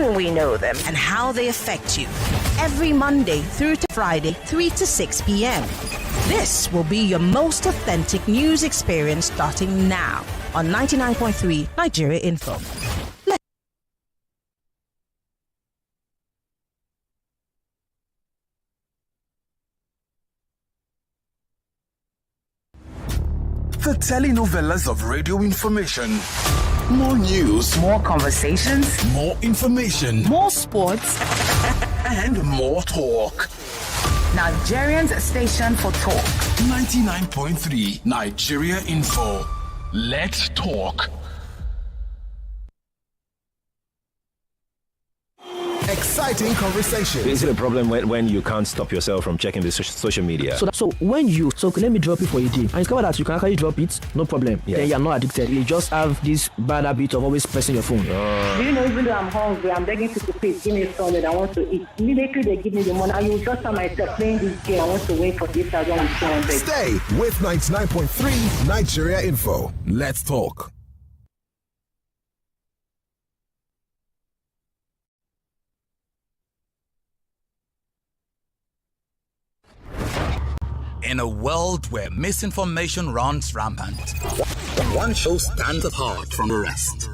when we know them, and how they affect you. Every Monday through to Friday, 3 to 6 p.m. This will be your most authentic news experience starting now on 99.3 Nigeria Info. The telenovelas of radio information. More news, more conversations, more information, more sports, and more talk. Nigerians station for talk. 99.3 Nigeria Info. Let's talk. Exciting conversation. Is it a problem when you can't stop yourself from checking the social media? So let me drop it for a day. And discover that you can actually drop it, no problem. Yeah. Then you're not addicted. You just have this bad habit of always pressing your phone. Do you know, even though I'm hungry, I'm begging people, please give me something I want to eat. Immediately they give me the money. I will just tell myself playing this game. I want to wait for this. I don't want to Stay with 99.3 Nigeria Info. Let's talk. In a world where misinformation runs rampant, one show stands apart from the rest.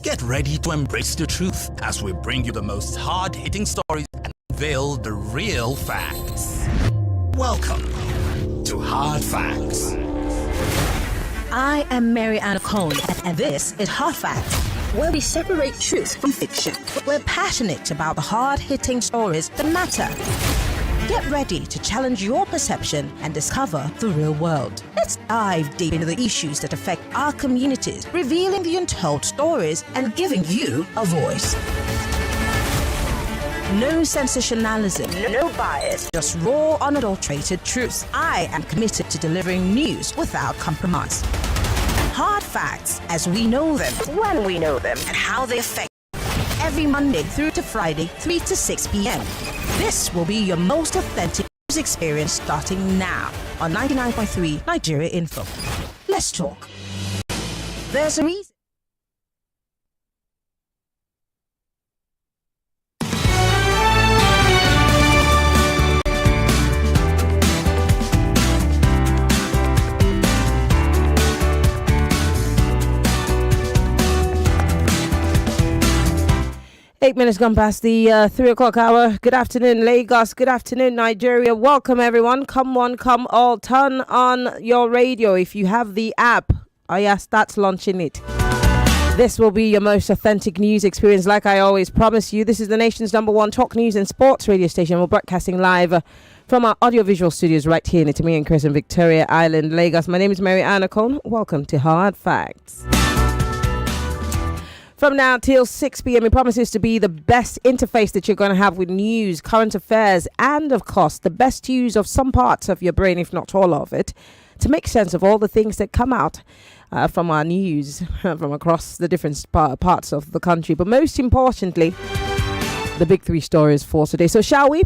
Get ready to embrace the truth as we bring you the most hard-hitting stories and unveil the real facts. Welcome to Hard Facts. I am Maryann Okon, and this is Hard Facts, where we separate truth from fiction. We're passionate about the hard-hitting stories that matter. Get ready to challenge your perception and discover the real world. Let's dive deep into the issues that affect our communities, revealing the untold stories and giving you a voice. No sensationalism, no bias, just raw, unadulterated truth. I am committed to delivering news without compromise. Hard facts as we know them, when we know them, and how they affect you. Every Monday through to Friday, 3 to 6 p.m. This will be your most authentic news experience starting now on 99.3 Nigeria Info. Let's talk. There's a reason. 8 minutes gone past the 3 o'clock hour. Good afternoon, Lagos. Good afternoon, Nigeria. Welcome, everyone. Come one, come all. Turn on your radio if you have the app. Oh, yeah, start launching it. This will be your most authentic news experience. Like I always promise you, this is the nation's #1 talk news and sports radio station. We're broadcasting live from our audiovisual studios right here in Itimi and Crescent, Victoria Island, Lagos. My name is Maryann Okon. Welcome to Hard Facts. From now till 6 p.m, it promises to be the best interface that you're going to have with news, current affairs, and, of course, the best use of some parts of your brain, if not all of it, to make sense of all the things that come out from our news from across the different parts of the country. But most importantly, the big 3 stories for today. So shall we?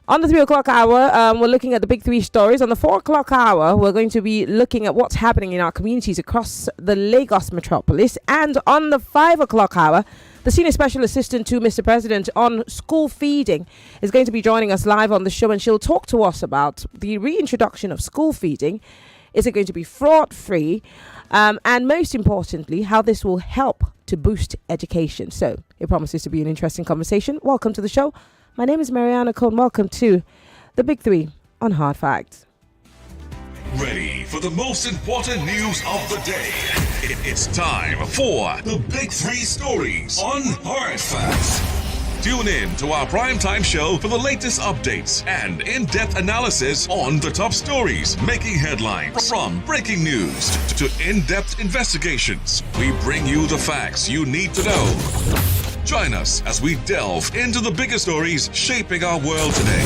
On the 3 o'clock hour, we're looking at the big 3 stories. On the 4 o'clock hour, we're going to be looking at what's happening in our communities across the Lagos metropolis. And on the 5 o'clock hour, the Senior Special Assistant to Mr. President on school feeding is going to be joining us live on the show, and she'll talk to us about the reintroduction of school feeding. Is it going to be fraud-free? And most importantly, how this will help to boost education. So it promises to be an interesting conversation. Welcome to the show. My name is Maryann Okon. Welcome to the Big 3 on Hard Facts. Ready for the most important news of the day. It's time for the Big 3 stories on Hard Facts. Tune in to our primetime show for the latest updates and in-depth analysis on the top stories making headlines. From breaking news to in-depth investigations, we bring you the facts you need to know. Join us as we delve into the biggest stories shaping our world today.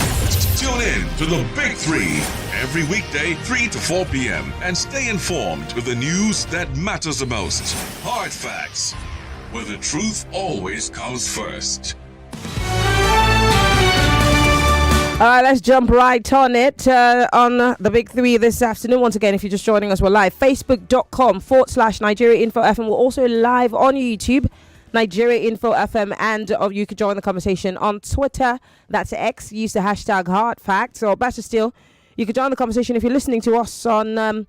Tune in to the Big 3 every weekday 3 to 4 p.m. and stay informed with the news that matters the most. Hard Facts, where the truth always comes first. All right, let's jump right on it on the Big 3 this afternoon. Once again, if you're just joining us, we're live. Facebook.com/Nigeria Info FM. We're also live on YouTube. Nigeria Info FM, and you could join the conversation on Twitter. That's X. Use the hashtag hard facts, or better still, you could join the conversation if you're listening to us on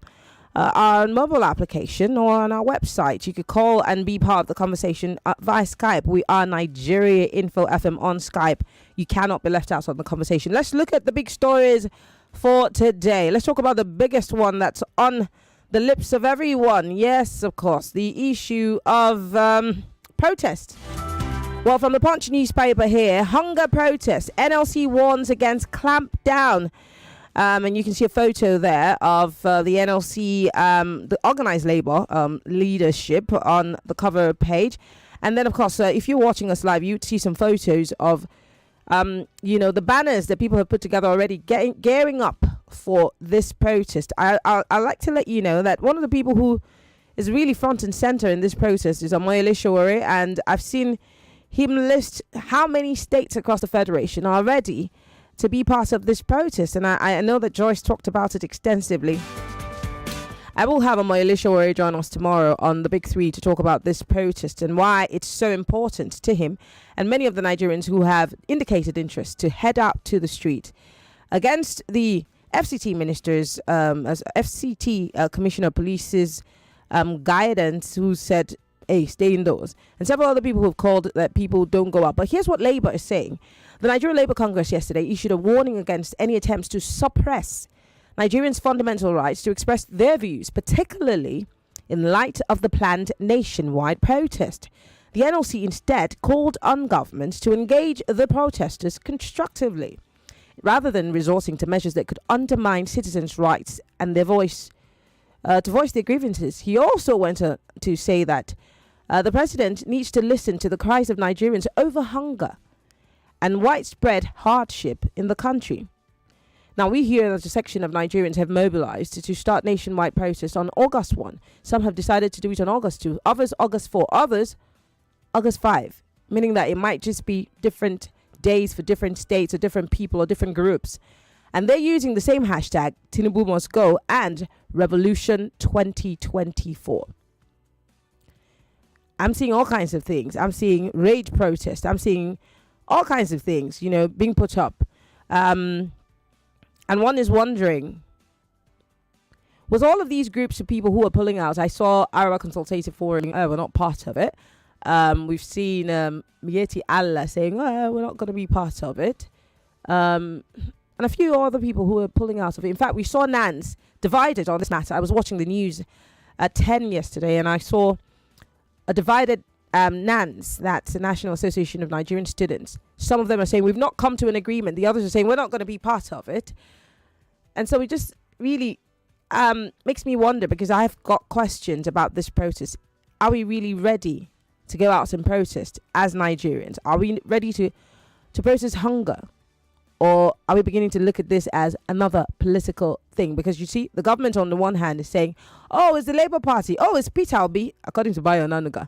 our mobile application or on our website. You could call and be part of the conversation via Skype. We are Nigeria Info FM on Skype. You cannot be left out on the conversation. Let's look at the big stories for today. Let's talk about the biggest one that's on the lips of everyone. Yes, of course, the issue of protest. Well, from the Punch newspaper here, hunger protest. NLC warns against clampdown. And you can see a photo there of the NLC, the organized labor leadership on the cover page. And then, of course, if you're watching us live, you'd see some photos of, the banners that people have put together already gearing up for this protest. I like to let you know that one of the people who is really front and center in this protest is Omoyele Sowore, and I've seen him list how many states across the Federation are ready to be part of this protest, and I know that Joyce talked about it extensively. I will have Omoyele Sowore join us tomorrow on the Big Three to talk about this protest and why it's so important to him and many of the Nigerians who have indicated interest to head out to the street against the FCT ministers, as FCT Commissioner of Police's guidance, who said, hey, stay indoors, and several other people who have called that people don't go out. But here's what Labour is saying. The Nigerian Labour Congress yesterday issued a warning against any attempts to suppress Nigerians' fundamental rights to express their views, particularly in light of the planned nationwide protest. The NLC instead called on governments to engage the protesters constructively, rather than resorting to measures that could undermine citizens' rights and their voice, to voice their grievances. He also went to say that the president needs to listen to the cries of Nigerians over hunger and widespread hardship in the country. Now, we hear that a section of Nigerians have mobilized to start nationwide protests on August 1. Some have decided to do it on August 2, others August 4, others August 5, meaning that it might just be different days for different states or different people or different groups. And they're using the same hashtag, Tinubu must go, and Revolution 2024. I'm seeing all kinds of things. I'm seeing rage protest. I'm seeing all kinds of things, being put up. And one is wondering, was all of these groups of people who are pulling out, I saw Arewa Consultative Forum, we're not part of it. We've seen Mieti Allah saying, we're not going to be part of it. And a few other people who are pulling out of it. In fact, we saw NANS divided on this matter. I was watching the news at 10 yesterday, and I saw a divided NANS, that's the National Association of Nigerian Students. Some of them are saying, we've not come to an agreement. The others are saying, we're not going to be part of it. And so it just really makes me wonder, because I've got questions about this protest. Are we really ready to go out and protest as Nigerians? Are we ready to protest hunger? Or are we beginning to look at this as another political thing? Because you see, the government on the one hand is saying, oh, it's the Labour Party. Oh, it's Peter Obi, according to Bayo Onanuga.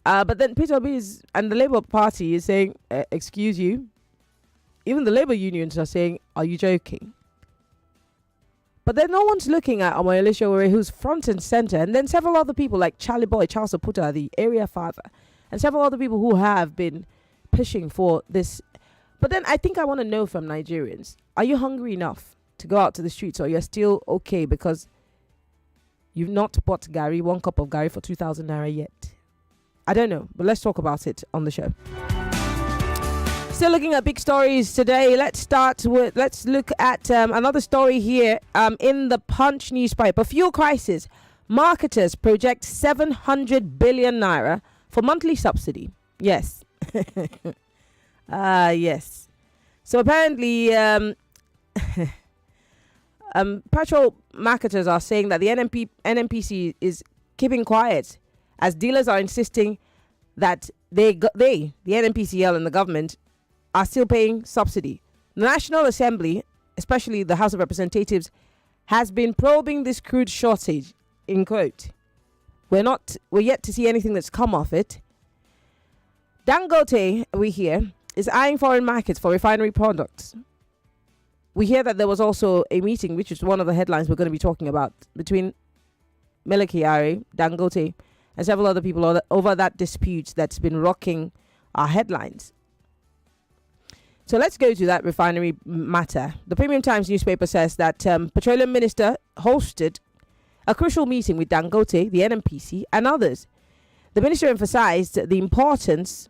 But then Peter Obi and the Labour Party is saying, excuse you. Even the Labour unions are saying, are you joking? But then no one's looking at Omoyele Sowore, who's front and centre. And then several other people like Charlie Boy, Charles Oputa, the area father, and several other people who have been pushing for this. But then I think I want to know from Nigerians, are you hungry enough to go out to the streets, or you're still okay because you've not bought Gary, 1 cup of Gary for 2,000 naira yet? I don't know, but let's talk about it on the show. Still looking at big stories today. Let's look at another story here in the Punch newspaper. Fuel crisis. Marketers project 700 billion naira for monthly subsidy. Yes. Yes. So apparently, petrol marketers are saying that the NNPC is keeping quiet, as dealers are insisting that the NNPCL and the government are still paying subsidy. The National Assembly, especially the House of Representatives, has been probing this crude shortage, in quote. We're yet to see anything that's come of it. Dangote, we hear, is eyeing foreign markets for refinery products. We hear that there was also a meeting, which is one of the headlines we're going to be talking about, between Mele Kyari, Dangote, and several other people over that dispute that's been rocking our headlines. So let's go to that refinery matter. The Premium Times newspaper says that Petroleum Minister hosted a crucial meeting with Dangote, the NNPC, and others. The minister emphasized the importance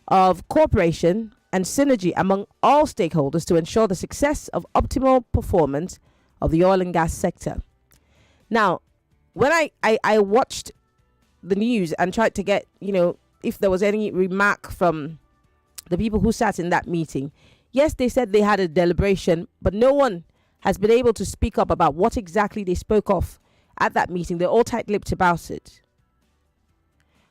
of cooperation and synergy among all stakeholders to ensure the success of optimal performance of the oil and gas sector. Now, when I watched the news and tried to get, if there was any remark from the people who sat in that meeting, yes, they said they had a deliberation, but no one has been able to speak up about what exactly they spoke of at that meeting. They're all tight-lipped about it.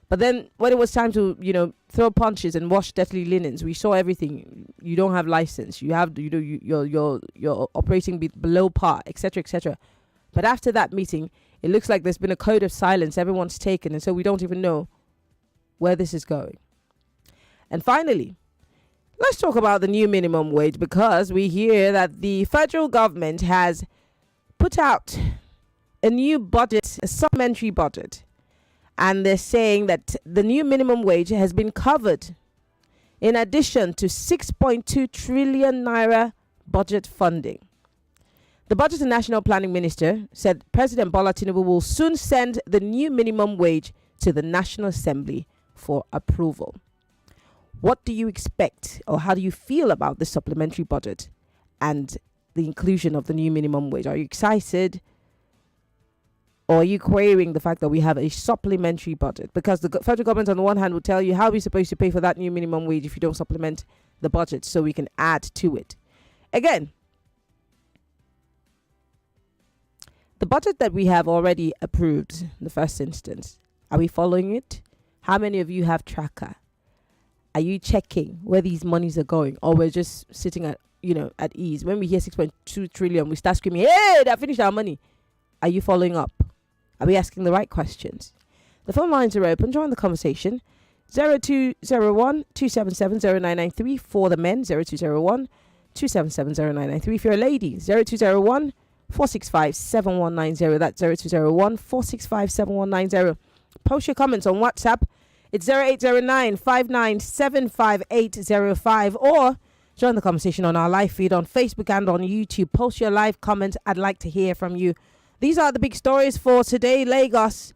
But then when it was time to, throw punches and wash dirty linens, we saw everything. You don't have license. You have, you're operating below par, etc., etc. But after that meeting, it looks like there's been a code of silence everyone's taken, and so we don't even know where this is going. And finally, let's talk about the new minimum wage, because we hear that the federal government has put out a new budget, a supplementary budget. And they're saying that the new minimum wage has been covered in addition to 6.2 trillion naira budget funding. The Budget and National Planning Minister said President Bola Tinubu will soon send the new minimum wage to the National Assembly for approval. What do you expect, or how do you feel about the supplementary budget and the inclusion of the new minimum wage? Are you excited? Or are you querying the fact that we have a supplementary budget? Because the federal government, on the one hand, will tell you how we're supposed to pay for that new minimum wage if you don't supplement the budget so we can add to it. Again, the budget that we have already approved in the first instance, are we following it? How many of you have tracker? Are you checking where these monies are going? Or we're just sitting at, at ease? When we hear 6.2 trillion, we start screaming, hey, they finished our money. Are you following up? Are we asking the right questions? The phone lines are open. Join the conversation. 0201 277 0993 for the men. 0201 277 0993. If you're a lady, 0201 465 7190. That's 0201 465 7190. Post your comments on WhatsApp. It's 0809 5975805. Or join the conversation on our live feed on Facebook and on YouTube. Post your live comments. I'd like to hear from you. These are the big stories for today, Lagos.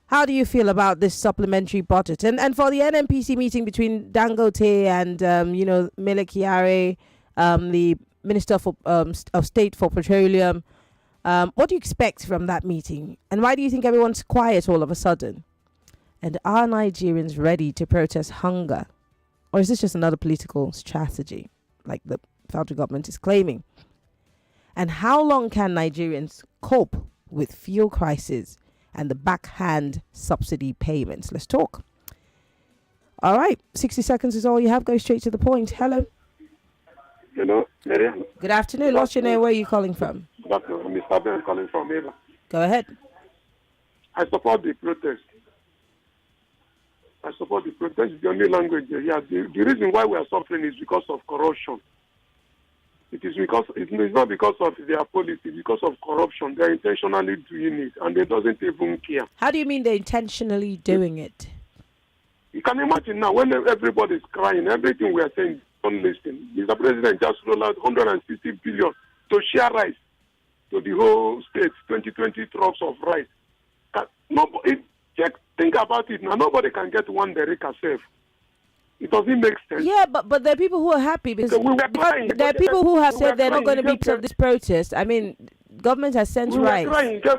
How do you feel about this supplementary budget? And for the NNPC meeting between Dangote and, Mele Kyari, the Minister of State for Petroleum, what do you expect from that meeting? And why do you think everyone's quiet all of a sudden? And are Nigerians ready to protest hunger? Or is this just another political strategy, like the federal government is claiming? And how long can Nigerians cope with fuel crisis and the backhand subsidy payments? Let's talk. All right, 60 seconds is all you have. Go straight to the point. Hello. Hello, Maryann. Good afternoon. What's your name? Where are you calling from? Good afternoon. Mr. Ben calling from Eva. Go ahead. I support the protest. It's the only language here. Yeah, the reason why we are suffering is because of corruption. It's not because of their policy, it's because of corruption. They're intentionally doing it, and they doesn't even care. How do you mean they're intentionally doing it? You can imagine now, when everybody's crying, everything we are saying, don't listen. Mr. President just rolled out 160 billion to share rice to the whole state, 2020 trucks of rice. Think about it now. Nobody can get one Derrick safe. It doesn't make sense. Yeah, but there are people who are happy because there are people who have said they're not going to be part of this protest. I mean, government has sent rights.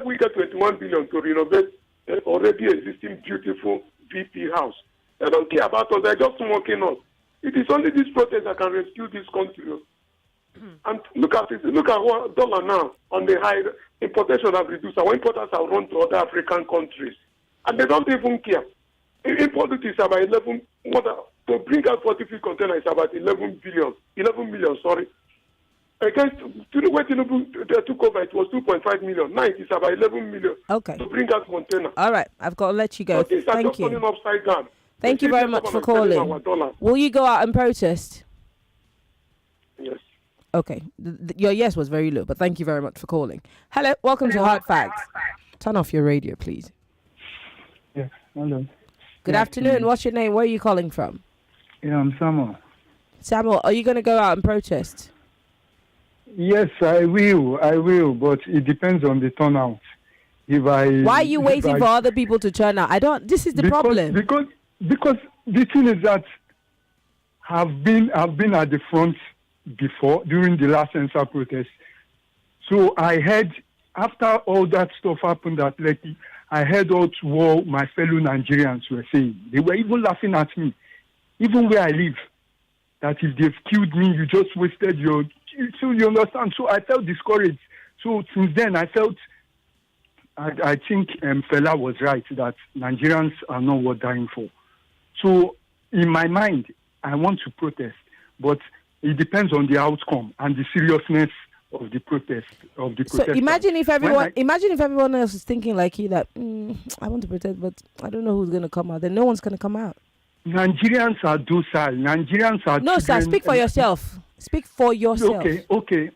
We get 21 billion to renovate already existing beautiful VP house. They don't care about us. They're just mocking us. It is only this protest that can rescue this country. And look at it. Look at what dollar now on the high importation have reduced. Our importers have run to other African countries, and they don't even care. Import duty is about 11. To bring out 43 containers is about 11 million. Sorry. Against when Tinubu took over, it was 2.5 million. Now it is about 11 million. Okay. To bring out container. All right, I've got to let you go. Thank you. Upside down. Thank you very much for calling. Will you go out and protest? Yes. Okay. Your yes was very low, but thank you very much for calling. Hello, welcome to Hard Facts. Turn off your radio, please. Yes, hello. Good afternoon. What's your name? Where are you calling from? Yeah, I'm Samuel. Samuel, are you going to go out and protest? Yes, I will, but it depends on the turnout. Why are you waiting for other people to turn out? This is the problem. Because the thing is that I've been at the front before during the last ENSA protest. So I heard, after all that stuff happened at Lekki, I heard what my fellow Nigerians were saying. They were even laughing at me, even where I live, that if they've killed me, you just wasted your... So you understand? So I felt discouraged. So since then, I think Fela was right, that Nigerians are not worth dying for. So in my mind, I want to protest, but it depends on the outcome and the seriousness of the protest. So imagine if everyone else is thinking like you, that I want to protest, but I don't know who's going to come out. Then no one's going to come out. Nigerians are docile. Nigerians are... No, sir, speak for yourself. Speak for yourself. Okay.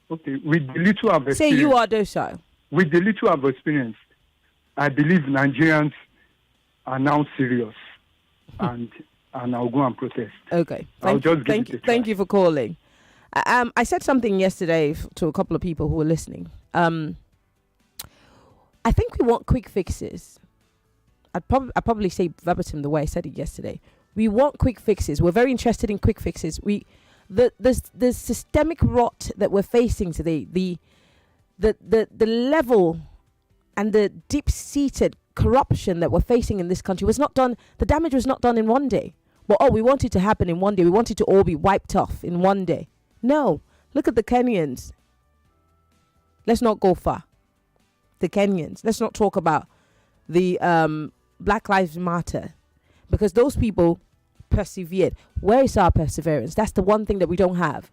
With the little I've experienced... Say you are docile. With the little I've experienced, I believe Nigerians are now serious. and I'll go and protest. Okay. Thank you for calling. I said something yesterday to a couple of people who were listening. I think we want quick fixes. I'd probably say verbatim the way I said it yesterday. We want quick fixes. We're very interested in quick fixes. The systemic rot that we're facing today, the level and the deep-seated corruption that we're facing in this country was not done. The damage was not done in one day. But we want it to happen in one day. We want it to all be wiped off in one day. No, look at the Kenyans. Let's not go far. The Kenyans. Let's not talk about the Black Lives Matter, because those people persevered. Where is our perseverance? That's the one thing that we don't have.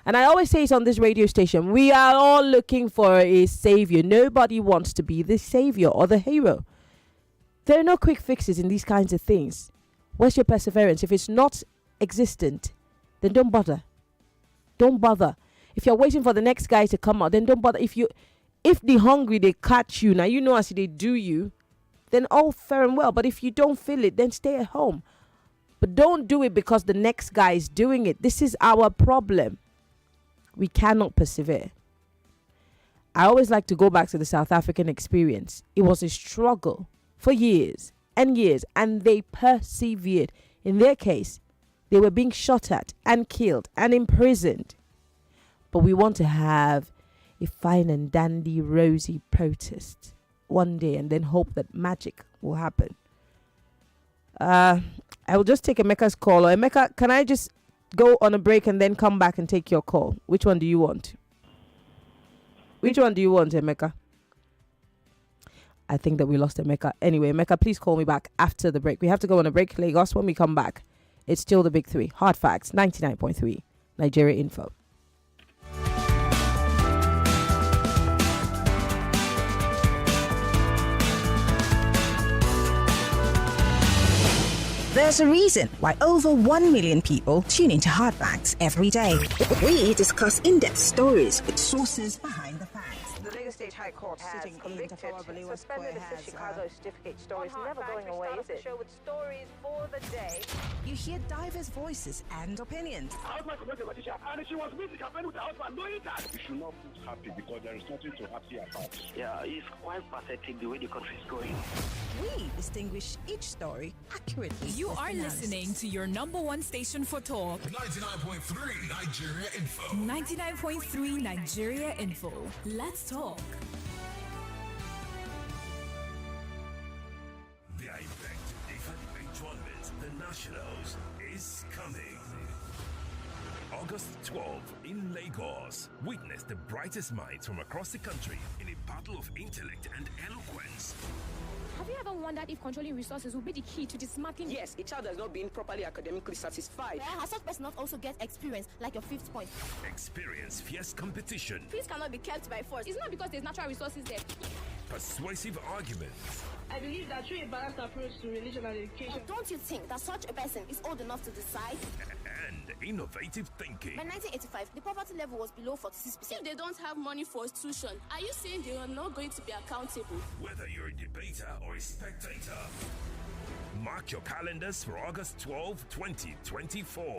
And I always say it on this radio station, we are all looking for a savior. Nobody wants to be the savior or the hero. There are no quick fixes in these kinds of things. Where's your perseverance? If it's not existent, then don't bother. Don't bother. If you're waiting for the next guy to come out, then don't bother. If the hungry, they catch you, now you know as they do you, then all fair and well. But if you don't feel it, then stay at home. But don't do it because the next guy is doing it. This is our problem. We cannot persevere. I always like to go back to the South African experience. It was a struggle for years and years, and they persevered. In their case, they were being shot at and killed and imprisoned. But we want to have a fine and dandy, rosy protest one day and then hope that magic will happen. I will just take Emeka's call. Or Emeka, can I just go on a break and then come back and take your call? Which one do you want? Which one do you want, Emeka? I think that we lost Emeka. Anyway, Emeka, please call me back after the break. We have to go on a break, Lagos. When we come back, it's still the big three. Hard Facts, 99.3, Nigeria Info. There's a reason why over 1 million people tune into Hard Facts every day. We discuss in-depth stories with sources behind the facts. The Lagos State High Court sitting in Tafawa Balewa Square has Chicago certificate story is never going away, is it? Show with stories for the day. You hear diverse voices and opinions. And she was meeting her friend with her husband, knowing that. You should not feel happy because there is nothing to happy about. Yeah, it's quite pathetic the way the country is going. We distinguish each story accurately. You are listening to your number one station for talk. 99.3 Nigeria Info. 99.3 Nigeria Info. Let's talk. The event, the Nationals, is coming. August 12th in Lagos. Witness the brightest minds from across the country in a battle of intellect and eloquence. Have you ever wondered if controlling resources will be the key to dismantling? Yes, a child has not been properly academically satisfied. Has such person not also get experience, like your 5th point? Experience fierce competition. Peace cannot be kept by force. It's not because there's natural resources there. persuasive arguments, I believe that through a balanced approach to religion and education. Don't you think that such a person is old enough to decide? and innovative thinking. By 1985, the poverty level was below 46%. If they don't have money for tuition, are you saying they are not going to be accountable? Whether you're a debater or a spectator, mark your calendars for August 12, 2024.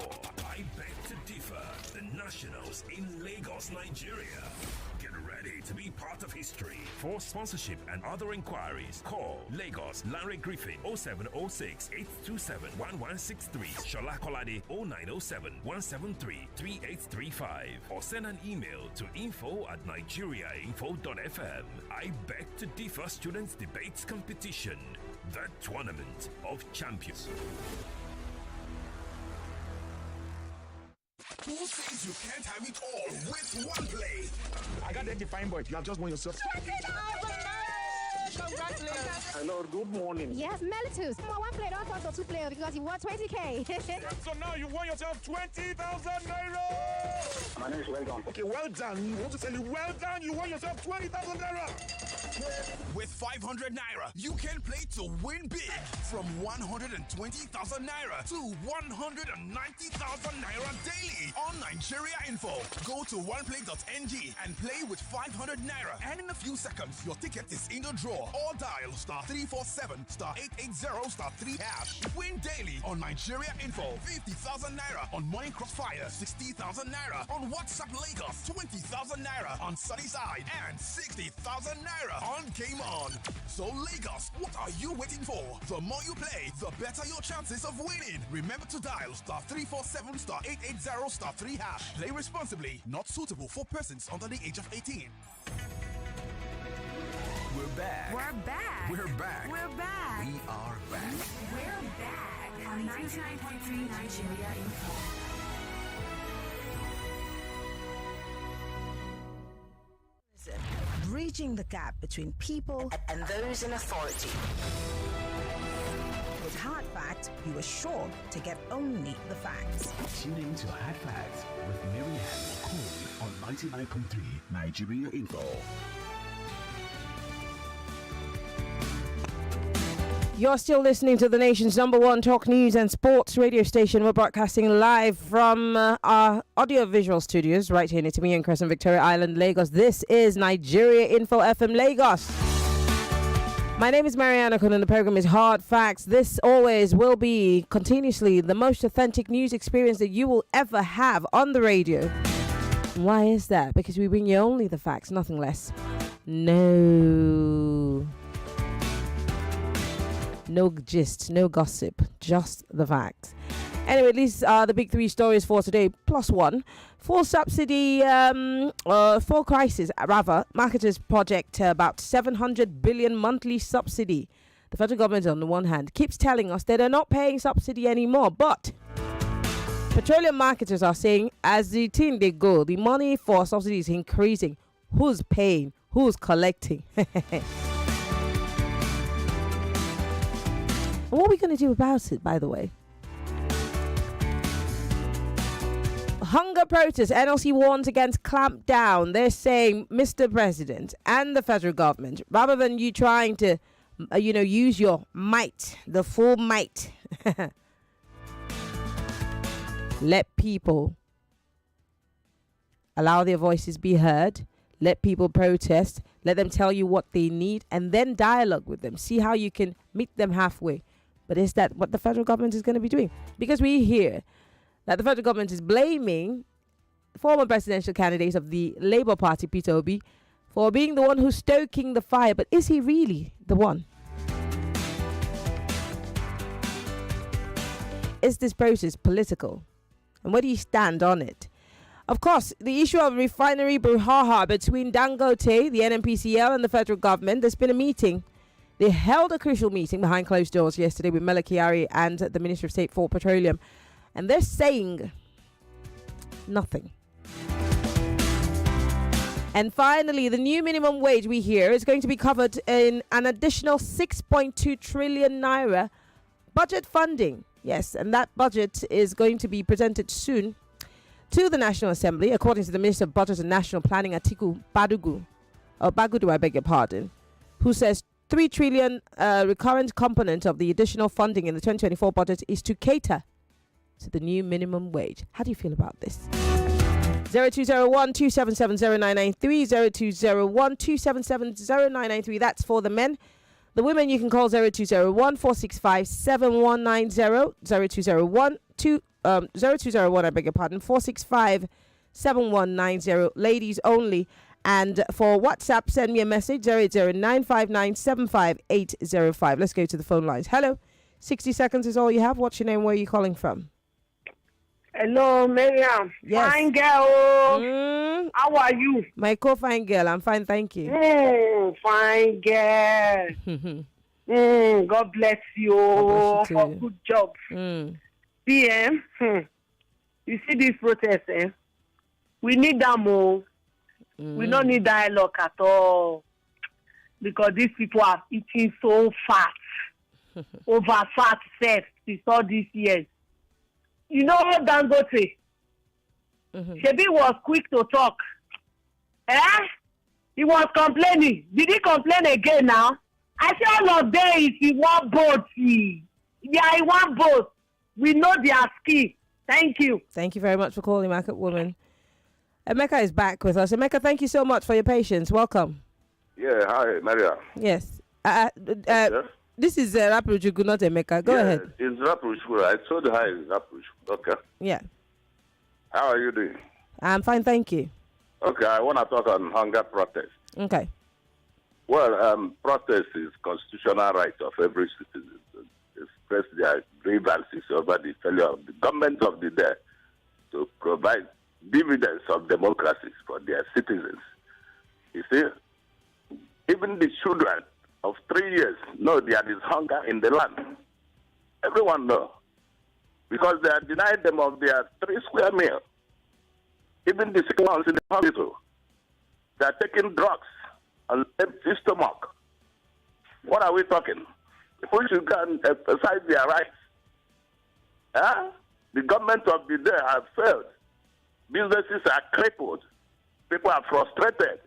I Beg to Differ, the Nationals in Lagos, Nigeria. Get ready to be part of history. For sponsorship and other inquiries, call Lagos Larry Griffin 0706 827 1163, Shola Kolade 0907 173 3835, or send an email to info@nigeriainfo.fm. I Beg to Differ Students Debates Competition, the Tournament of Champions. Who says you can't have it all with one play? I got that defined boy. You have just won yourself. Congratulations. Hello, good morning. Yes, Melitus. One player, don't talk to two players because you won 20K. So now you won yourself 20,000 naira. My name is Well Done. Okay, well done. You want to tell you, well done. You won yourself 20,000 naira. With 500 naira, you can play to win big. From 120,000 naira to 190,000 naira daily on Nigeria Info. Go to oneplay.ng and play with 500 naira. And in a few seconds, your ticket is in the draw. Or dial *347 *880 *3 hash. Win daily on Nigeria Info. 50,000 naira on Morning Crossfire. 60,000 naira on WhatsApp Lagos. 20,000 naira on Sunnyside. And 60,000 naira on Game On. So Lagos, what are you waiting for? The more you play, the better your chances of winning. Remember to dial *347 *880 *3 hash. Play responsibly. Not suitable for persons under the age of 18. We're back. We're back. We're back. We're back. We are back. We're back on 99.3 Nigeria Info. Bridging the gap between people and those in authority. With Hard Facts, you are sure to get only the facts. Tune in to Hard Facts with Maryann Okon on 99.3 Nigeria Info. You're still listening to the nation's #1 talk news and sports radio station. We're broadcasting live from our audio-visual studios right here in Itimi and Crescent, Victoria Island, Lagos. This is Nigeria Info FM Lagos. My name is Maryann Okon and the program is Hard Facts. This always will be continuously the most authentic news experience that you will ever have on the radio. Why is that? Because we bring you only the facts, nothing less. No gist, no gossip, just the facts. Anyway, these are the big three stories for today, plus one. Full subsidy, full crisis, rather. Marketers project about 700 billion monthly subsidy. The federal government, on the one hand, keeps telling us that they're not paying subsidy anymore, but petroleum marketers are saying as the thing they go, the money for subsidy is increasing. Who's paying? Who's collecting? What are we going to do about it, by the way? Hunger protest. NLC warns against clampdown. They're saying, Mr. President and the federal government, rather than you trying to, use your might, the full might, let people allow their voices be heard. Let people protest. Let them tell you what they need and then dialogue with them. See how you can meet them halfway. But is that what the federal government is going to be doing? Because we hear that the federal government is blaming former presidential candidate of the Labour Party, Peter Obi, for being the one who's stoking the fire. But is he really the one? Is this process political? And where do you stand on it? Of course, the issue of refinery brouhaha between Dangote, the NNPCL, and the federal government. There's been a meeting. They held a crucial meeting behind closed doors yesterday with Mele Kyari and the Minister of State for Petroleum. And they're saying nothing. And finally, the new minimum wage we hear is going to be covered in an additional 6.2 trillion naira budget funding. Yes, and that budget is going to be presented soon to the National Assembly, according to the Minister of Budget and National Planning, Atiku Bagudu, I beg your pardon. who says 3 trillion recurrent component of the additional funding in the 2024 budget is to cater to the new minimum wage. How do you feel about this? 0201 277 0993, 0201 277 0993. That's for the men. The women, you can call 0201 465 7190, 0201 0201, I beg your pardon, 465 7190. Ladies only. And for WhatsApp, send me a message, 080-959-75805. Let's go to the phone lines. Hello, 60 seconds is all you have. What's your name? Where are you calling from? Hello, Maryann. Yes. Fine girl. How are you? My co-fine girl. I'm fine, thank you. Fine girl. God bless you, for good job. PM, you see this protest, we need them more. We don't need dialogue at all. Because these people are eating so fat. Over fat self since all these years. You know Dangote? Shebi was quick to talk. He was complaining. Did he complain again now? I say all of them is in one boat. They are in one boat. We know their skill. Thank you. Thank you very much for calling, Market Woman. Emeka is back with us. Emeka, thank you so much for your patience. Welcome. Yeah, hi, Maryann. Yes. This is Rapujugu, not Emeka. Go ahead. It's Rapujugu. I told her it's Rapujugu. Okay. Yeah. How are you doing? I'm fine, thank you. Okay, I want to talk on hunger protest. Okay. Well, protest is constitutional right of every citizen to express their grievances over the failure of the government of the day to provide dividends of democracy for their citizens. You see, even the children of 3 years know there is hunger in the land. Everyone knows. Because they are denied them of their 3 square meal. Even the sick ones in the hospital. They are taking drugs on empty stomach. What are we talking? People should go and exercise their rights. The government of the day has failed. Businesses are crippled. People are frustrated.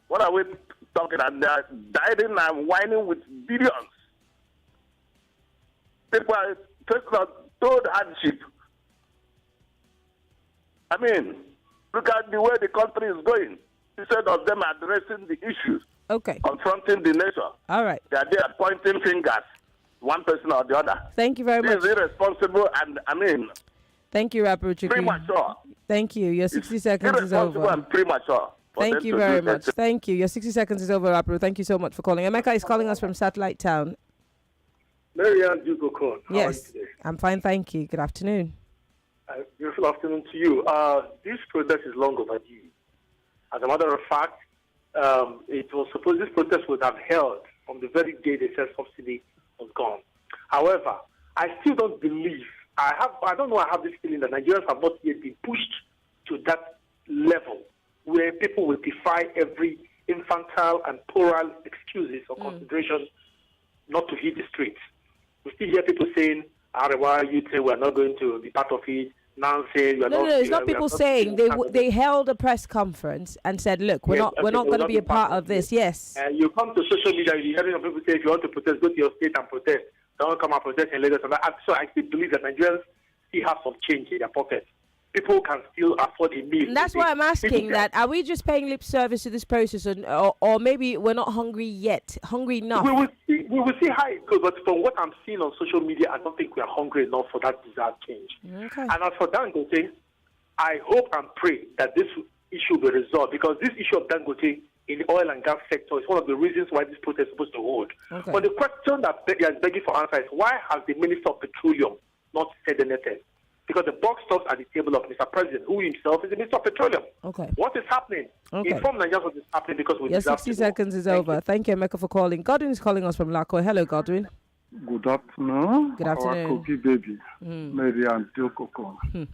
What are we talking? And they are dying and whining with billions. People are facing a total hardship. I mean, look at the way the country is going. Instead of them addressing the issues, confronting the nation, all right, they are there pointing fingers, one person or the other. Thank you very much. This is irresponsible and, I mean, thank you, Rapujugu. Premature. Thank you. Your 60 seconds is over. And premature. Thank you very much. Thank you. Your 60 seconds is over, Rapu. Thank you so much for calling. Emeka is calling us from Satellite Town. Maryann Okon. Yes. I'm fine, thank you. Good afternoon. Beautiful afternoon to you. This protest is long overdue. As a matter of fact, it was supposed this protest would have held from the very day they said subsidy was gone. However, I still don't believe. I don't know. I have this feeling that Nigerians have not yet been pushed to that level where people will defy every infantile and puerile excuses or considerations not to hit the streets. We still hear people saying, "Arewa, you say we're not going to be part of it." Now say you are no, it's not people saying. They held a press conference and said, "Look, we're not going to be a part of this." Yes. You come to social media, you're hearing people say, "If you want to protest, go to your state and protest. Don't come and protest in Lagos." So I still believe that Nigerians still have some change in their pockets. People can still afford a meal. And that's why I'm asking that. Are we just paying lip service to this process, or maybe we're not hungry yet, hungry enough? We will see how it goes, but from what I'm seeing on social media, I don't think we are hungry enough for that desired change. Okay. And as for Dangote, I hope and pray that this issue will be resolved, because this issue of Dangote in the oil and gas sector is one of the reasons why this protest is supposed to hold. Okay. But the question that they are begging for answer is, why has the Minister of Petroleum not said anything? Because the buck stops at the table of Mr. President, who himself is the Minister of Petroleum. Okay. What is happening? Okay. Inform Nigerians what is happening, because we Your 60 seconds is over. Thank you, Emeka, for calling. Godwin is calling us from Lako. Hello, Godwin. Good afternoon. Good afternoon. Our cookie baby, Maryann Okon.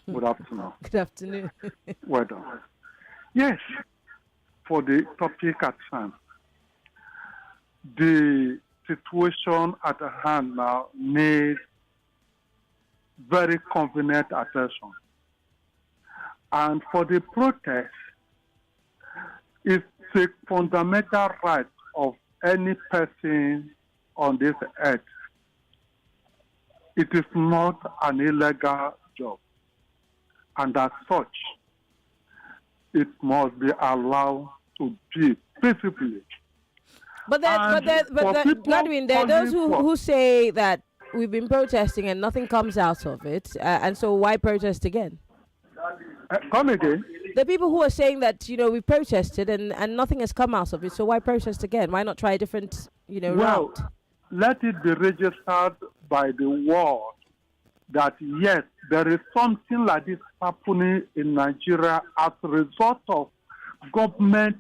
Good afternoon. Good afternoon. Well done. Yes, for the topic at hand, the situation at hand now needs very convenient attention. And for the protest, if a fundamental right of any person on this earth. It is not an illegal job. And as such, it must be allowed to be peacefully. But Godwin, there are those who say that we've been protesting and nothing comes out of it, and so why protest again? Come again? The people who are saying that, we protested and nothing has come out of it, so why protest again? Why not try a different, route? Let it be registered by the world that, yes, there is something like this happening in Nigeria as a result of government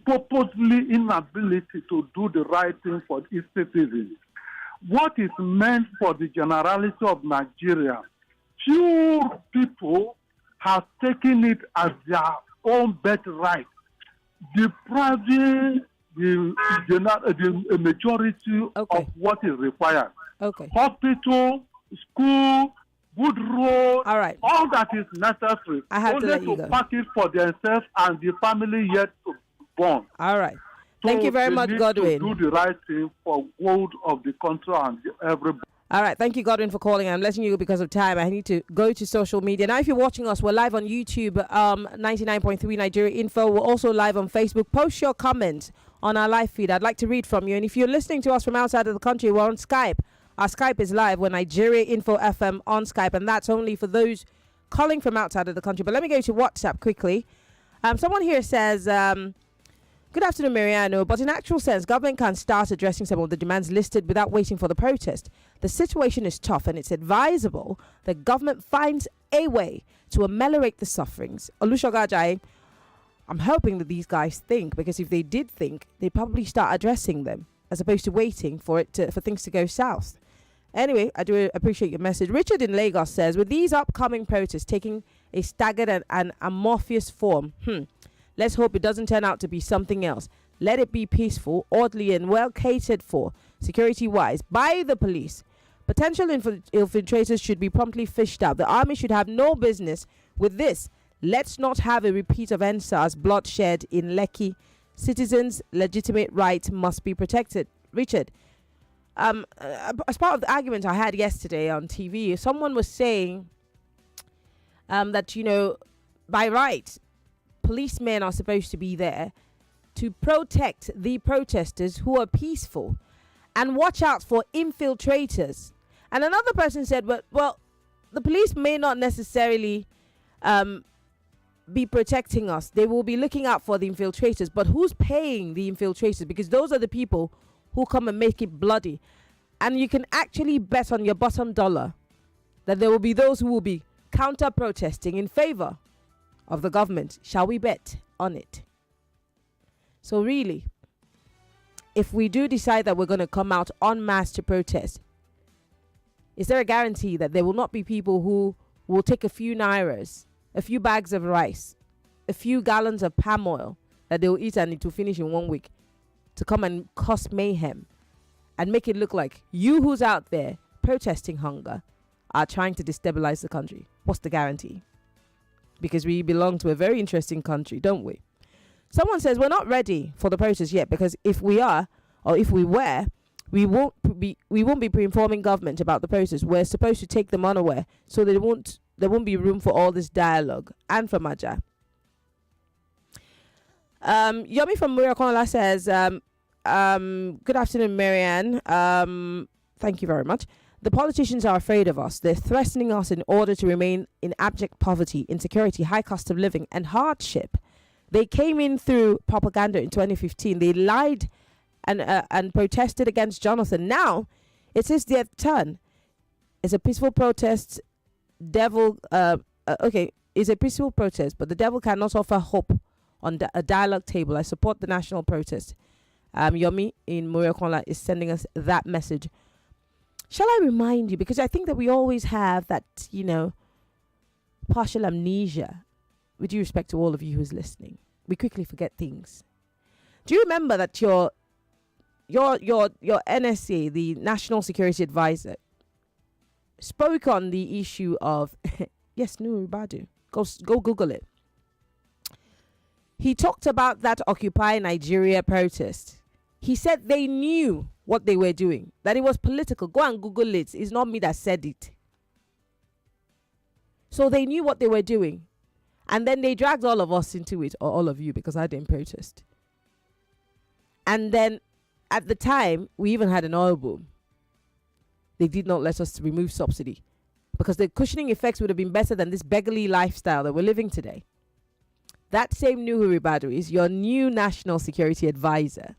purposely inability to do the right thing for its citizens. What is meant for the generality of Nigeria, few people have taken it as their own birthright, depriving the majority of what is required. Okay. Hospital, school, good road, all that is necessary. I have only to let you go. Pack it for themselves and the family yet to be born. All right. Thank you very much, Godwin. To do the right thing for good of the country and everybody. All right. Thank you, Godwin, for calling. I'm letting you go because of time. I need to go to social media. Now, if you're watching us, we're live on YouTube, 99.3 Nigeria Info. We're also live on Facebook. Post your comments on our live feed. I'd like to read from you. And if you're listening to us from outside of the country, we're on Skype. Our Skype is live. We're Nigeria Info FM on Skype, and that's only for those calling from outside of the country. But let me go to WhatsApp quickly. Someone here says, good afternoon, Maryann. But in actual sense, government can start addressing some of the demands listed without waiting for the protest. The situation is tough, and it's advisable that government finds a way to ameliorate the sufferings. Olushogajai, I'm hoping that these guys think, because if they did think, they'd probably start addressing them as opposed to waiting for things to go south. Anyway, I do appreciate your message. Richard in Lagos says, with these upcoming protests taking a staggered and amorphous form, let's hope it doesn't turn out to be something else. Let it be peaceful, orderly, and well catered for, security-wise, by the police. Potential infiltrators should be promptly fished out. The army should have no business with this. Let's not have a repeat of NSAS bloodshed in Lekki. Citizens' legitimate rights must be protected. Richard, as part of the argument I had yesterday on TV, someone was saying that, by right, policemen are supposed to be there to protect the protesters who are peaceful and watch out for infiltrators. And another person said, well, the police may not necessarily be protecting us. They will be looking out for the infiltrators. But who's paying the infiltrators? Because those are the people who come and make it bloody. And you can actually bet on your bottom dollar that there will be those who will be counter-protesting in favor of the government. Shall we bet on it? So really, if we do decide that we're going to come out en masse to protest, is there a guarantee that there will not be people who will take a few nairas, a few bags of rice, a few gallons of palm oil that they will eat and it will finish in 1 week to come and cause mayhem and make it look like you who's out there protesting hunger are trying to destabilize the country? What's the guarantee? Because we belong to a very interesting country, don't we? Someone says we're not ready for the protest yet, because if we are, or if we were, we won't be pre-informing government about the protest. We're supposed to take them unaware so that there won't be room for all this dialogue. And from Aja. Yomi from Murakola says, good afternoon, Maryann. Thank you very much. The politicians are afraid of us. They're threatening us in order to remain in abject poverty, insecurity, high cost of living, and hardship. They came in through propaganda in 2015. They lied and protested against Jonathan. Now, it's his their turn. It's a peaceful protest. It's a peaceful protest, but the devil cannot offer hope on a dialogue table. I support the national protest. Yomi in Murakola is sending us that message. Shall I remind you, because I think that we always have that, partial amnesia, with due respect to all of you who's listening. We quickly forget things. Do you remember that your NSA, the National Security Advisor, spoke on the issue of yes, Nuru Badu. Go Google it. He talked about that Occupy Nigeria protest. He said they knew what they were doing, that it was political. Go and Google it. It's not me that said it. So they knew what they were doing. And then they dragged all of us into it, or all of you, because I didn't protest. And then at the time, we even had an oil boom. They did not let us remove subsidy because the cushioning effects would have been better than this beggarly lifestyle that we're living today. That same Nuhu Ribadu is your new national security advisor.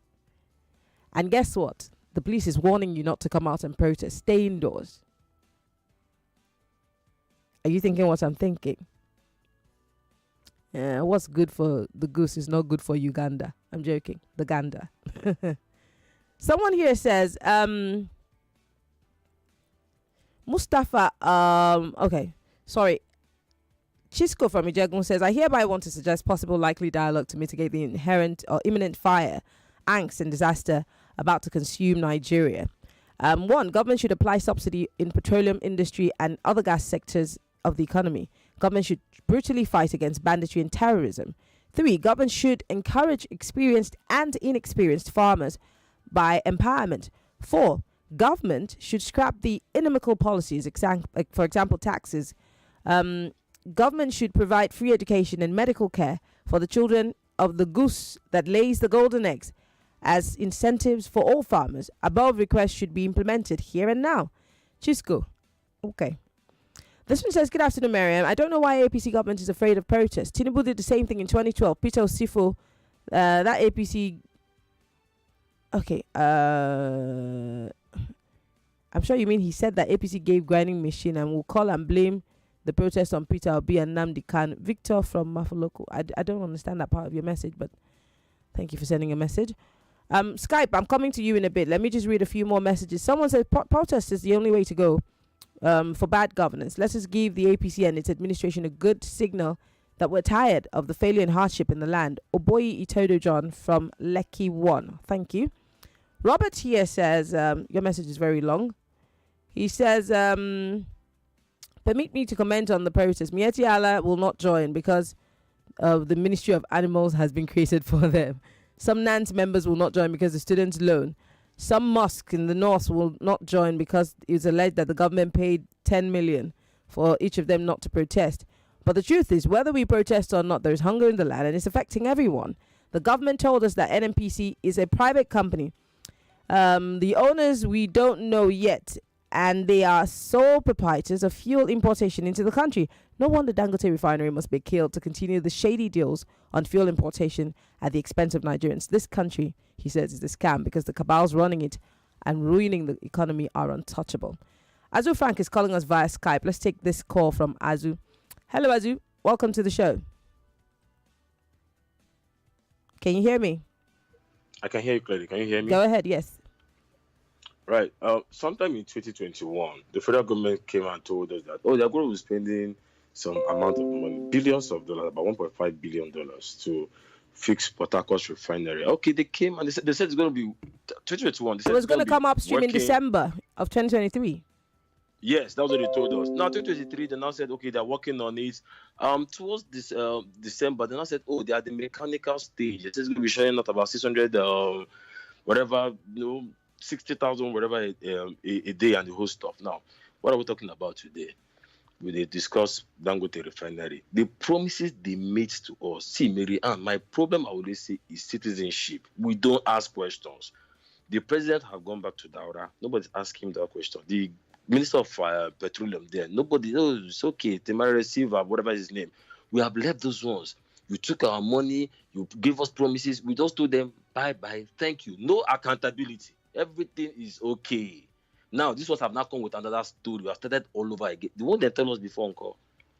And guess what? The police is warning you not to come out and protest. Stay indoors. Are you thinking what I'm thinking? Yeah, what's good for the goose is not good for Uganda. I'm joking. The Ganda. Someone here says, Mustafa, okay, sorry. Chisco from Ijegun says, I hereby want to suggest possible likely dialogue to mitigate the inherent or imminent fire, angst and disaster about to consume Nigeria. One, government should apply subsidy in petroleum industry and other gas sectors of the economy. Government should brutally fight against banditry and terrorism. 3, government should encourage experienced and inexperienced farmers by empowerment. 4, government should scrap the inimical policies, for example, taxes. Government should provide free education and medical care for the children of the goose that lays the golden eggs as incentives for all farmers. Above requests should be implemented here and now. Chisco. Okay. This one says, good afternoon, Maryann. I don't know why APC government is afraid of protest. Tinubu did the same thing in 2012. Peter Osifo, that APC... Okay. I'm sure you mean he said that APC gave grinding machine and will call and blame the protest on Peter Obi and Nnamdi Kanu. Victor from Mafoloku. I don't understand that part of your message, but thank you for sending a message. Skype, I'm coming to you in a bit. Let me just read a few more messages. Someone says protest is the only way to go for bad governance. Let us give the APC and its administration a good signal that we're tired of the failure and hardship in the land. Oboyi Itodo John from Lekki 1. Thank you. Robert here says, your message is very long. He says, permit me to comment on the protest. Mieti Allah will not join because the Ministry of Animals has been created for them. Some NANS members will not join because the students' loan. Some mosques in the north will not join because it's alleged that the government paid 10 million for each of them not to protest. But the truth is, whether we protest or not, there is hunger in the land and it's affecting everyone. The government told us that NNPC is a private company. The owners we don't know yet, and they are sole proprietors of fuel importation into the country. No wonder Dangote refinery must be killed to continue the shady deals on fuel importation at the expense of Nigerians. This country, he says, is a scam because the cabals running it and ruining the economy are untouchable. Azu Frank is calling us via Skype. Let's take this call from Azu. Hello, Azu. Welcome to the show. Can you hear me? I can hear you clearly. Can you hear me? Go ahead, yes. Right. Sometime in 2021, the federal government came and told us that, they're going to be spending some amount of money, billions of dollars, about $1.5 billion to fix Port Harcourt's refinery. Okay, they came and they said it's going to be 2021. It was going to come upstream in December of 2023. Yes, that was what they told us. Now, 2023, they now said, okay, they're working on it. Towards this December, they now said, they are the mechanical stage. It is going to be showing out about 600, whatever, 60,000, whatever a day and the whole stuff. Now, what are we talking about today? We discuss Dangote refinery. The promises they made to us. See, Maryann, my problem I always say is citizenship. We don't ask questions. The president have gone back to Daura. Nobody's asking him that question. The Minister of Petroleum there. Nobody, it's okay. Temari Receiver, whatever his name. We have left those ones. You took our money. You gave us promises. We just told them, bye-bye. Thank you. No accountability. Everything is okay. Now, this was have now come with another story. We have started all over again. The one they tell us before, Uncle.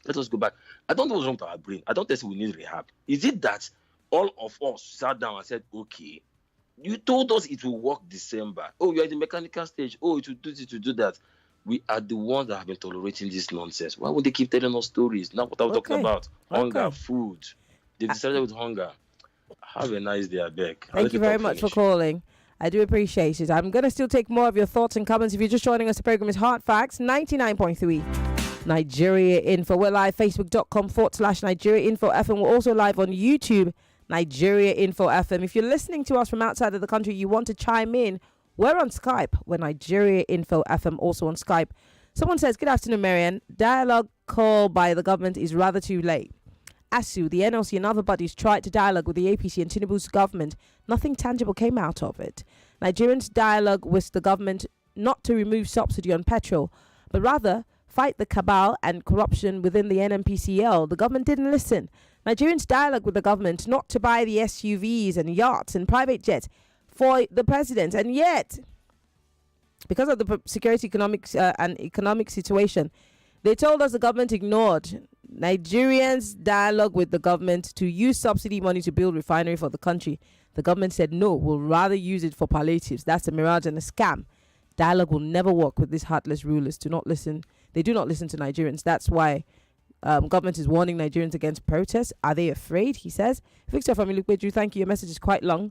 Let us go back. I don't know what's wrong with our brain. I don't think we need rehab. Is it that all of us sat down and said, okay, you told us it will work December. You're in the mechanical stage. It will do this, to do that. We are the ones that have been tolerating this nonsense. Why would they keep telling us stories? Now what I'm talking about. Hunger, food. They decided with hunger. Have a nice day, I beg. Thank you very much for calling. I do appreciate it. I'm going to still take more of your thoughts and comments. If you're just joining us, the program is Hard Facts, 99.3 Nigeria Info. We're live, facebook.com/Nigeria Info FM. We're also live on YouTube, Nigeria Info FM. If you're listening to us from outside of the country, you want to chime in, we're on Skype. We're Nigeria Info FM, also on Skype. Someone says, good afternoon, Maryann. Dialogue call by the government is rather too late. ASU, the NLC and other bodies tried to dialogue with the APC and Tinubu's government. Nothing tangible came out of it. Nigerians dialogue with the government not to remove subsidy on petrol, but rather fight the cabal and corruption within the NNPCL. The government didn't listen. Nigerians dialogue with the government not to buy the SUVs and yachts and private jets for the president. And yet, because of the security economics and economic situation, they told us the government ignored Nigerians' dialogue with the government to use subsidy money to build refinery for the country. The government said, no, we'll rather use it for palliatives. That's a mirage and a scam. Dialogue will never work with these heartless rulers. Do not listen. They do not listen to Nigerians. That's why government is warning Nigerians against protests. Are they afraid? He says. Victor from Ilukbeju, thank you. Your message is quite long.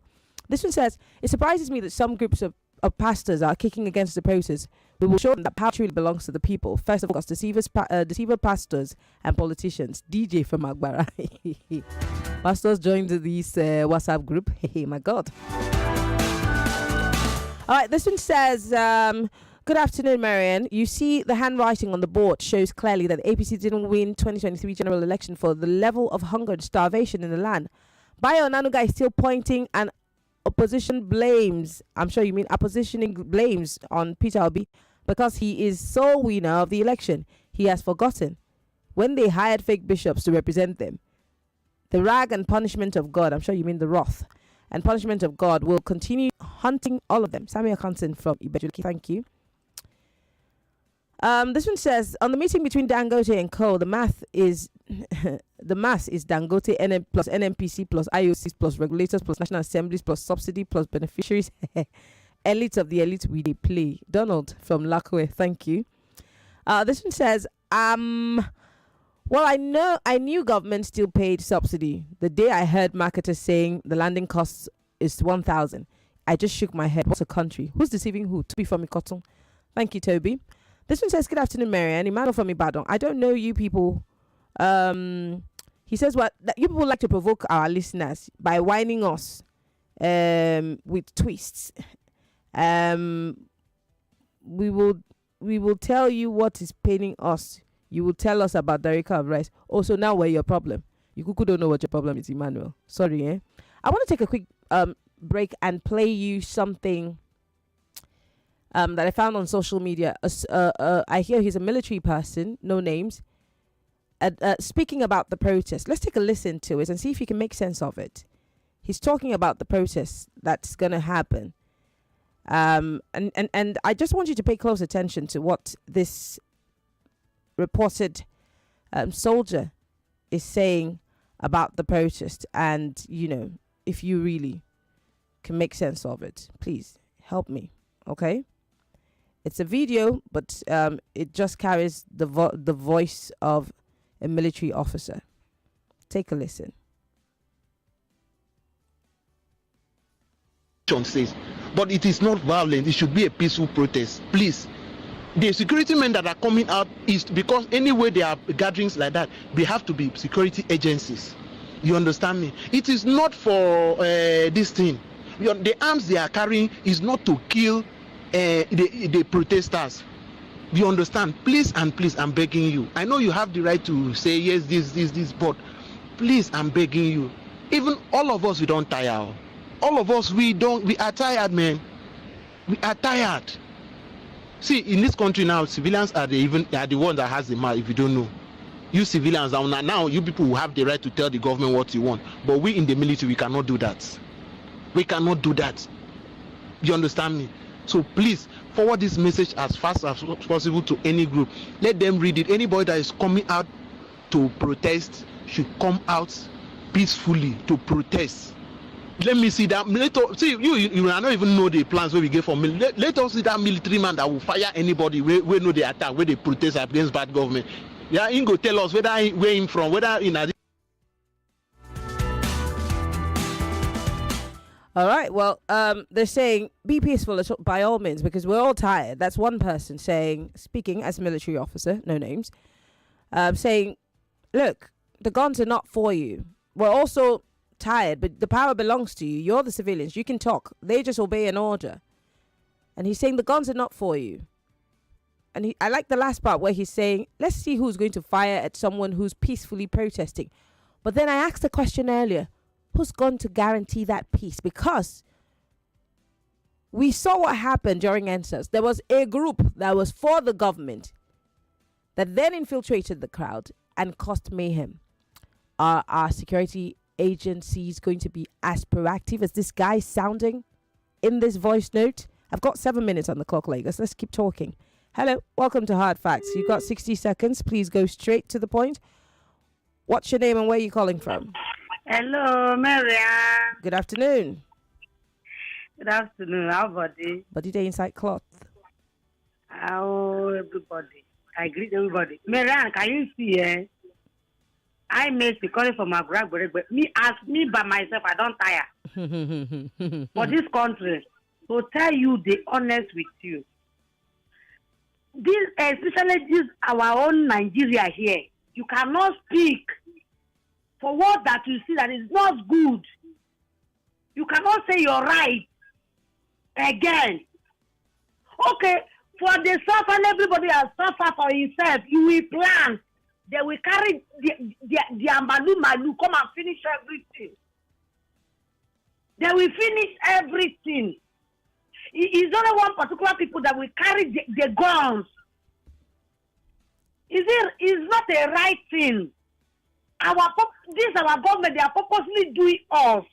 This one says, it surprises me that some groups of pastors are kicking against the process. We will show them that power truly belongs to the people. First of all, deceiver pastors and politicians. DJ from Agbara. Pastors joined this WhatsApp group. Hey, my God. All right, this one says, good afternoon, Maryann. You see, the handwriting on the board shows clearly that the APC didn't win 2023 general election for the level of hunger and starvation in the land. Bayo Nanuga is still pointing and oppositioning blames on Peter Obi because he is sole winner of the election. He has forgotten when they hired fake bishops to represent them. The rag and punishment of God, I'm sure you mean the wrath and punishment of God, will continue hunting all of them. Samuel Kansen from Ibejuliki, thank you. This one says, on the meeting between Dangote and Co, the math is Dangote NN plus NNPC plus IOCs plus regulators plus national assemblies plus subsidy plus beneficiaries. Elite of the elite, we they play. Donald from Lakwe, thank you. This one says, well, I knew government still paid subsidy. The day I heard marketers saying the landing costs is 1,000, I just shook my head. What's a country? Who's deceiving who? Toby from Ikoton. Thank you, Toby. This one says, good afternoon, Maryann. Emmanuel from Ibadan. I don't know you people. He says, what you people like to provoke our listeners by whining us with twists. We will tell you what is paining us. You will tell us about the Derrick of rice. Also, now we're your problem. You don't know what your problem is, Emmanuel. Sorry, eh? I want to take a quick break and play you something that I found on social media. I hear he's a military person, no names, speaking about the protest. Let's take a listen to it and see if you can make sense of it. He's talking about the protest that's going to happen. And I just want you to pay close attention to what this reported soldier is saying about the protest. And, you know, if you really can make sense of it, please help me. Okay? It's a video, but it just carries the voice of a military officer. Take a listen. Says, but it is not violent. It should be a peaceful protest. Please. The security men that are coming out is because anyway there are gatherings like that, they have to be security agencies. You understand me? It is not for this thing. The arms they are carrying is not to kill the protesters. You understand? Please and please, I'm begging you. I know you have the right to say yes, this, but please, I'm begging you. Even all of us, we don't tire. All of us, we are tired, man. We are tired. See, in this country now, civilians are the ones that has the mouth. If you don't know, you civilians now, you people will have the right to tell the government what you want. But we in the military, we cannot do that. We cannot do that. You understand me? So please forward this message as fast as possible to any group. Let them read it. Anybody that is coming out to protest should come out peacefully to protest. Let me see that. See, you not even know the plans where we get from. Let us see that military man that will fire anybody where know the attack, where they protest against bad government. Yeah, he go tell us where him from, whether in a. All right. Well, they're saying be peaceful by all means because we're all tired. That's one person speaking as a military officer, no names, saying, look, the guns are not for you. We're also tired, but the power belongs to you. You're the civilians. You can talk. They just obey an order. And he's saying the guns are not for you. And I like the last part where he's saying, let's see who's going to fire at someone who's peacefully protesting. But then I asked the question earlier, who's going to guarantee that peace? Because we saw what happened during NSAS. There was a group that was for the government that then infiltrated the crowd and caused mayhem. Are our security agencies going to be as proactive as this guy sounding in this voice note? I've got 7 minutes on the clock, Lagos. Let's keep talking. Hello, welcome to Hard Facts. You've got 60 seconds. Please go straight to the point. What's your name and where are you calling from? Hello, Maryann. Good afternoon. Good afternoon. How buddy? Body day inside cloth. How everybody? I greet everybody. Maryann, can you see? I made the calling for my grandmother, but me by myself, I don't tire. For this country, to tell you the honest with you. This, especially this our own Nigeria here, you cannot speak for what that you see that is not good. You cannot say you're right again. Okay, for the suffer, everybody has suffered for himself. You will plan. They will carry the malu come and finish everything. They will finish everything. It's only one particular people that will carry the guns. It's not a right thing. Our government, they are purposely doing us.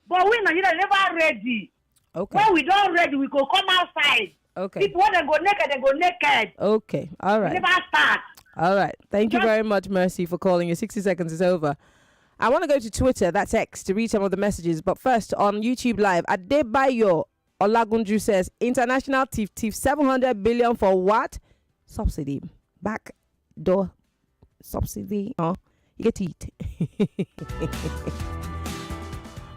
But we Nigeria never ready. Okay. When we don't ready, we go come outside. Okay. People when they go naked. Okay. All right. We never start. All right. Thank you very much, Mercy, for calling. Your 60 seconds is over. I want to go to Twitter, that's X, to read some of the messages. But first, on YouTube Live, Adebayo Olagunju says, international thief 700 billion for what? Subsidy. Backdoor subsidy. Oh, you get it.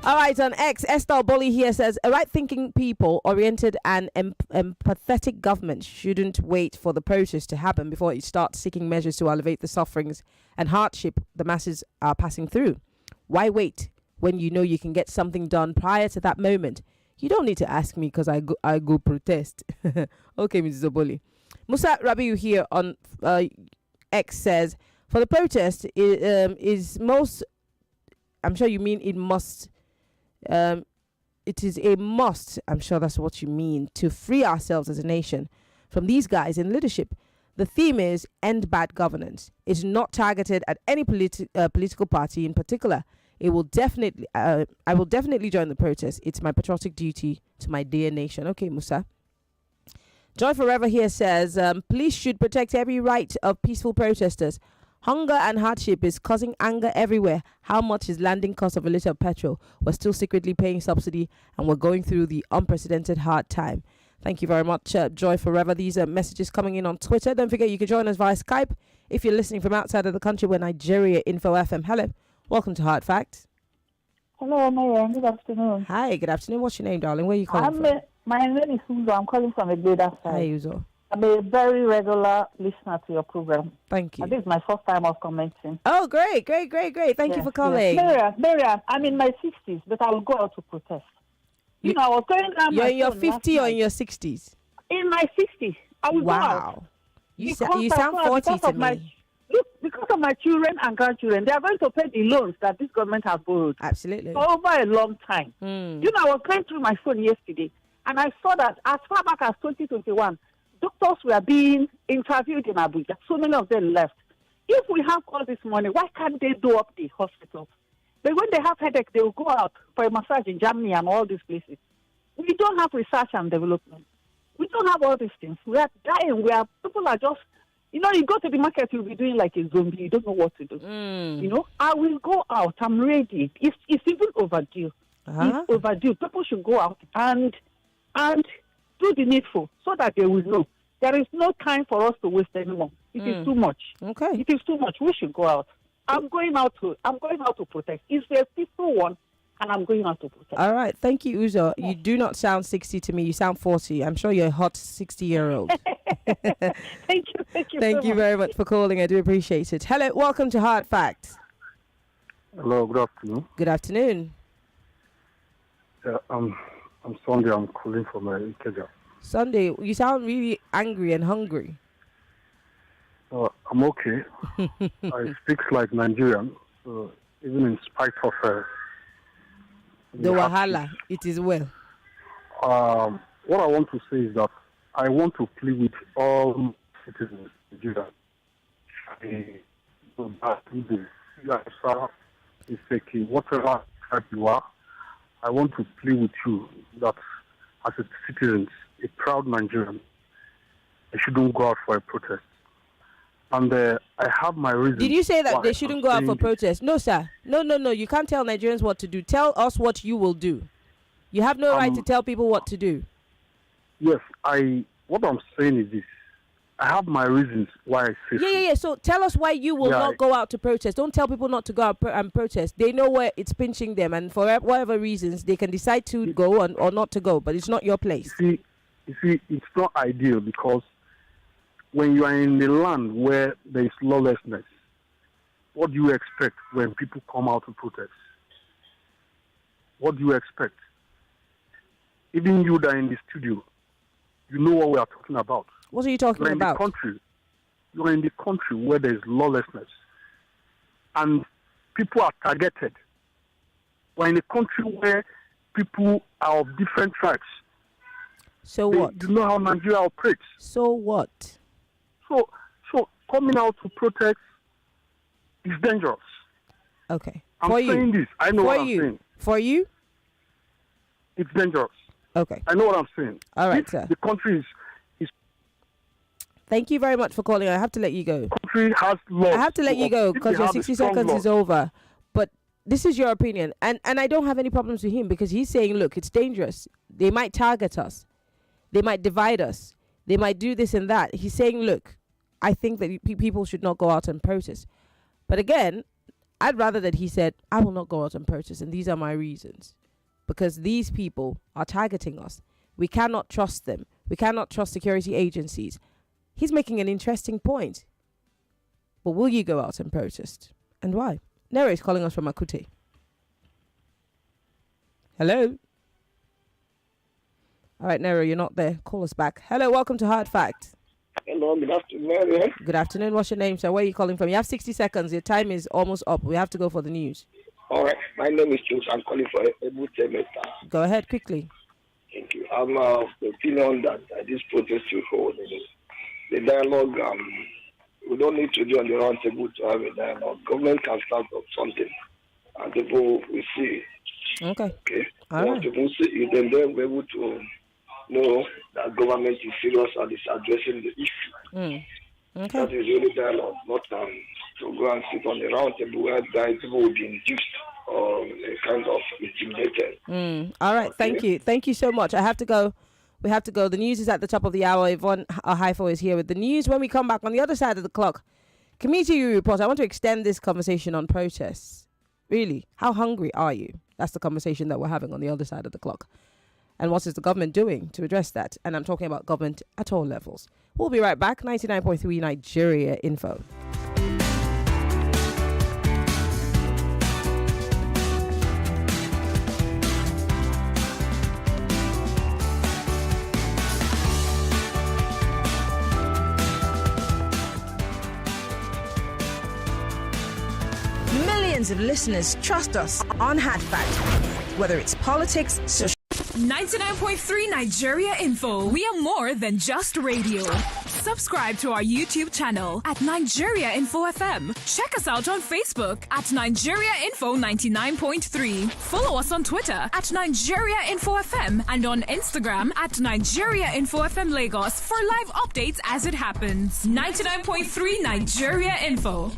All right, on X, Esther Bolly here says, a right-thinking people, oriented and empathetic government shouldn't wait for the protest to happen before it starts seeking measures to alleviate the sufferings and hardship the masses are passing through. Why wait when you know you can get something done prior to that moment? You don't need to ask me because I go protest. Okay, Mrs. Oboli. Musa Rabiu here on X says, for the protest, is most, I'm sure you mean it must, it is a must, I'm sure that's what you mean, to free ourselves as a nation from these guys in leadership. The theme is end bad governance. It's not targeted at any political party in particular. It will definitely, I will definitely join the protest. It's my patriotic duty to my dear nation. Okay, Musa. Joy Forever here says, police should protect every right of peaceful protesters. Hunger and hardship is causing anger everywhere. How much is landing cost of a litre of petrol? We're still secretly paying subsidy and we're going through the unprecedented hard time. Thank you very much, Joy Forever. These are messages coming in on Twitter. Don't forget you can join us via Skype if you're listening from outside of the country. We're Nigeria Info FM. Hello. Welcome to Hard Facts. Hello, Maryann. Good afternoon. Hi, good afternoon. What's your name, darling? Where are you calling from? My name is Uzo. I'm calling from Egbeda side. Hi, Uzo. I'm a very regular listener to your program. Thank you. And this is my first time of commenting. Oh, great. Thank you for calling. Maryann, I'm in my 60s, but I'll go out to protest. You know, I was going down. You're in your 50s or in your 60s? In my 60s. I will go out. Wow. You sound 40 to me. Look, because of my children and grandchildren, they are going to pay the loans that this government has borrowed. Absolutely. For over a long time. You know, I was going through my phone yesterday, and I saw that as far back as 2021, doctors were being interviewed in Abuja. So many of them left. If we have all this money, why can't they do up the hospitals? But when they have headache, they will go out for a massage in Germany and all these places. We don't have research and development. We don't have all these things. We are dying. People are just, you know, you go to the market, you'll be doing like a zombie. You don't know what to do. You know, I will go out. I'm ready. It's even overdue. It's overdue. People should go out and do the needful so that they will know. There is no time for us to waste anymore. It is too much. Okay. It is too much. We should go out. I'm going out to protest. It's a peaceful one, and I'm going out to protest. All right. Thank you, Uzo. You do not sound 60 to me. You sound 40. I'm sure you're a hot 60-year-old. Thank you. Thank you very much for calling. I do appreciate it. Hello. Welcome to Hard Facts. Hello. Good afternoon. Good afternoon. I'm Sunday. I'm calling from Ikeja. Sunday, you sound really angry and hungry. I'm okay. I speak like Nigerian, so even in spite of the wahala, it is well. What I want to say is that I want to plead with all citizens in Nigeria. Whatever type you are, I want to plead with you that as a citizen, a proud Nigerian, I shouldn't go out for a protest. And I have my reasons. Did you say that they shouldn't go out for protest? No, sir. No. You can't tell Nigerians what to do. Tell us what you will do. You have no right to tell people what to do. Yes, what I'm saying is this. I have my reasons why I say Yeah. So tell us why you will not go out to protest. Don't tell people not to go out and protest. They know where it's pinching them, and for whatever reasons, they can decide to go or not to go, but it's not your place. You see, it's not ideal because when you are in a land where there is lawlessness, what do you expect when people come out to protest? What do you expect? Even you that are in the studio, you know what we are talking about. What are you talking about? You are in the country where there is lawlessness and people are targeted. We're in a country where people are of different tribes. So what? You know how Nigeria operates. So what? So coming out to protest is dangerous. Okay. I'm saying this. I know what I'm saying. For you? It's dangerous. Okay. I know what I'm saying. All right, sir. The country is. Thank you very much for calling. I have to let you go. Country has laws. I have to let you go because your 60 seconds is over. But this is your opinion. And I don't have any problems with him because he's saying, look, it's dangerous. They might target us. They might divide us. They might do this and that. He's saying, look, I think that people should not go out and protest. But again, I'd rather that he said, I will not go out and protest. And these are my reasons. Because these people are targeting us. We cannot trust them. We cannot trust security agencies. He's making an interesting point. But will you go out and protest? And why? Nero is calling us from Akute. Hello? All right, Nero, you're not there. Call us back. Hello, welcome to Hard Fact. Hello, good afternoon, Maryann. Good afternoon. What's your name, sir? Where are you calling from? You have 60 seconds. Your time is almost up. We have to go for the news. All right, my name is Jules. I'm calling for Ebute. Go ahead, quickly. Thank you. I'm of the opinion that this protest will hold. The dialogue, we don't need to be on the round table to have a dialogue. Government can start up something, and people will see. Okay. All right. People see it, and then we're able to know that government is serious and is addressing the issue. Okay. That is really dialogue, not to go and sit on the round table where people will be induced or kind of intimidated. All right. Thank you. Thank you so much. I have to go. We have to go. The news is at the top of the hour. Yvonne Haifo is here with the news. When we come back on the other side of the clock, community report. I want to extend this conversation on protests. Really, how hungry are you? That's the conversation that we're having on the other side of the clock. And what is the government doing to address that? And I'm talking about government at all levels. We'll be right back. 99.3 Nigeria Info. Millions of listeners trust us on Hard Fact. Whether it's politics, social 99.3 Nigeria Info. We are more than just radio. Subscribe to our YouTube channel at Nigeria Info FM. Check us out on Facebook at Nigeria Info 99.3. Follow us on Twitter at Nigeria Info FM and on Instagram at Nigeria Info FM Lagos for live updates as it happens. 99.3 Nigeria Info.